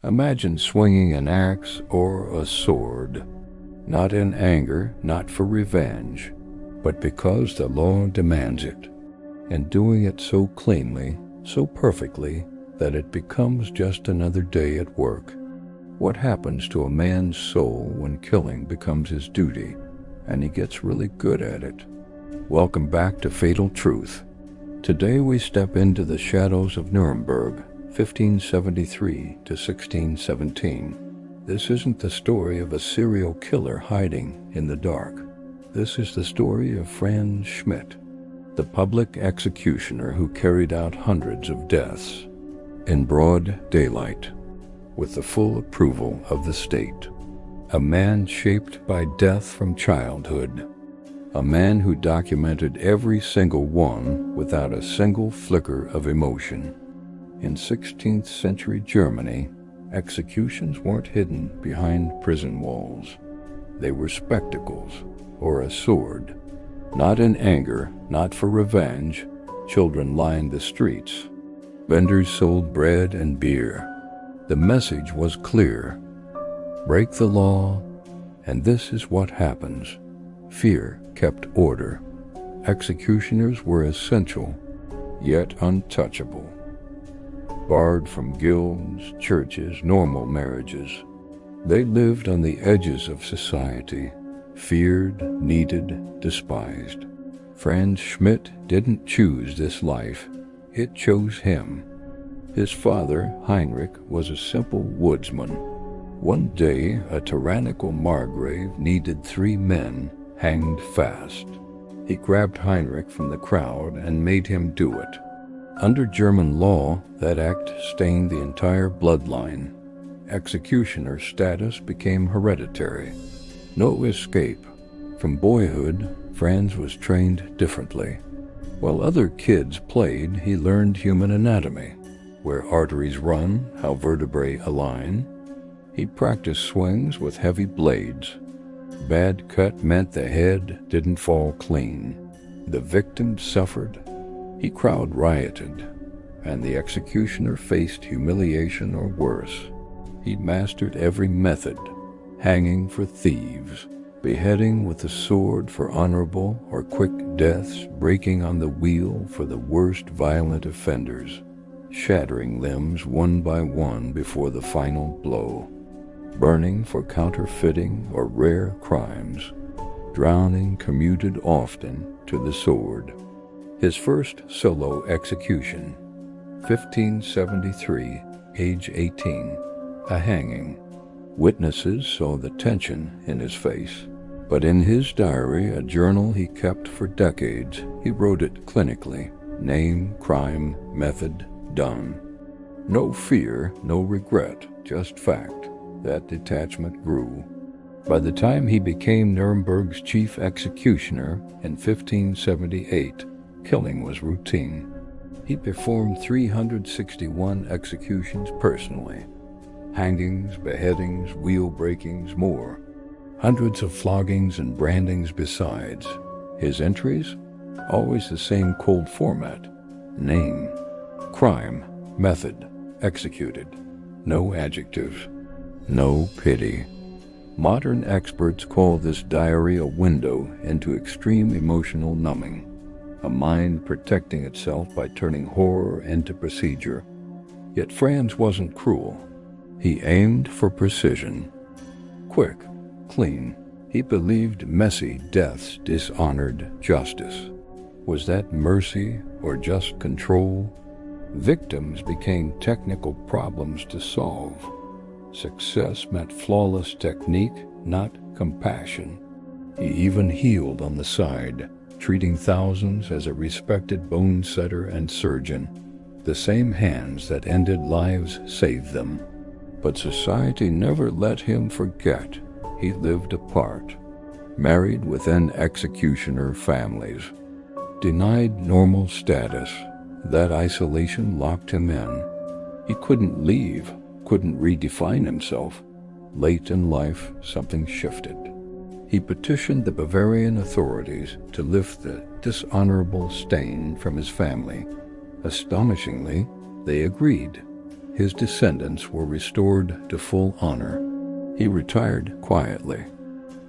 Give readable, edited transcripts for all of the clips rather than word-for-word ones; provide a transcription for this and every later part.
Imagine swinging an axe or a sword, not in anger, not for revenge, but because the law demands it, and doing it so cleanly, so perfectly, that it becomes just another day at work. What happens to a man's soul when killing becomes his duty, and he gets really good at it? Welcome back to Fatal Truth. Today we step into the shadows of Nuremberg, 1573 to 1617. This isn't the story of a serial killer hiding in the dark. This is the story of Franz Schmidt, the public executioner who carried out hundreds of deaths in broad daylight, with the full approval of the state. A man shaped by death from childhood. A man who documented every single one without a single flicker of emotion. In 16th century Germany, executions weren't hidden behind prison walls. They were spectacles, or a sword. Not in anger, not for revenge, children lined the streets. Vendors sold bread and beer. The message was clear. Break the law, and this is what happens. Fear kept order. Executioners were essential, yet untouchable. Barred from guilds, churches, normal marriages. They lived on the edges of society, feared, needed, despised. Franz Schmidt didn't choose this life. It chose him. His father, Heinrich, was a simple woodsman. One day, a tyrannical Margrave needed 3 men hanged fast. He grabbed Heinrich from the crowd and made him do it. Under German law, that act stained the entire bloodline. Executioner status became hereditary. No escape. From boyhood, Franz was trained differently. While other kids played, he learned human anatomy, where arteries run, how vertebrae align. He practiced swings with heavy blades. Bad cut meant the head didn't fall clean. The victim suffered. He crowd rioted, and the executioner faced humiliation or worse. He mastered every method: hanging for thieves, beheading with the sword for honorable or quick deaths, breaking on the wheel for the worst violent offenders, shattering limbs one by one before the final blow, burning for counterfeiting or rare crimes, drowning commuted often to the sword. His first solo execution, 1573, age 18, a hanging. Witnesses saw the tension in his face, but in his diary, a journal he kept for decades, he wrote it clinically: name, crime, method, done. No fear, no regret, just fact. That detachment grew. By the time he became Nuremberg's chief executioner in 1578, killing was routine. He performed 361 executions personally. Hangings, beheadings, wheel breakings, more. Hundreds of floggings and brandings besides. His entries? Always the same cold format. Name, crime, method, executed. No adjectives. No pity. Modern experts call this diary a window into extreme emotional numbing, a mind protecting itself by turning horror into procedure. Yet Franz wasn't cruel. He aimed for precision. Quick, clean. He believed messy deaths dishonored justice. Was that mercy or just control? Victims became technical problems to solve. Success meant flawless technique, not compassion. He even healed on the side, treating thousands as a respected bone setter and surgeon. The same hands that ended lives saved them. But society never let him forget. He lived apart, married within executioner families, denied normal status. That isolation locked him in. He couldn't leave, couldn't redefine himself. Late in life, something shifted. He petitioned the Bavarian authorities to lift the dishonorable stain from his family. Astonishingly, they agreed. his descendants were restored to full honor. He retired quietly.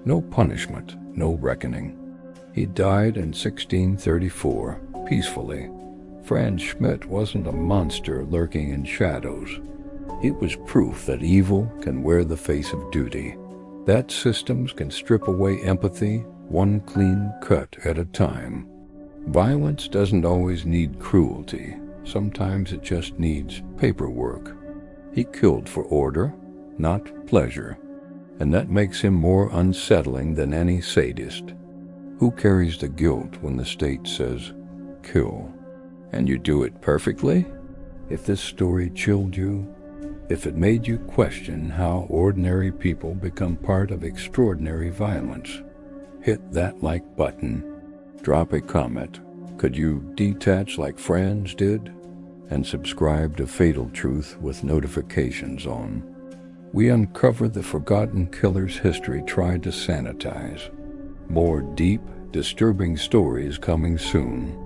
No punishment, no reckoning. He died in 1634, peacefully. Franz Schmidt wasn't a monster lurking in shadows. It was proof that evil can wear the face of duty, that systems can strip away empathy, one clean cut at a time. Violence doesn't always need cruelty. Sometimes it just needs paperwork. He killed for order, not pleasure, and that makes him more unsettling than any sadist. Who carries the guilt when the state says, kill? And you do it perfectly? If this story chilled you, if it made you question how ordinary people become part of extraordinary violence, hit that like button. Drop a comment. Could you detach like Franz did? And subscribe to Fatal Truth with notifications on. We uncover the forgotten killer's history tried to sanitize. More deep, disturbing stories coming soon.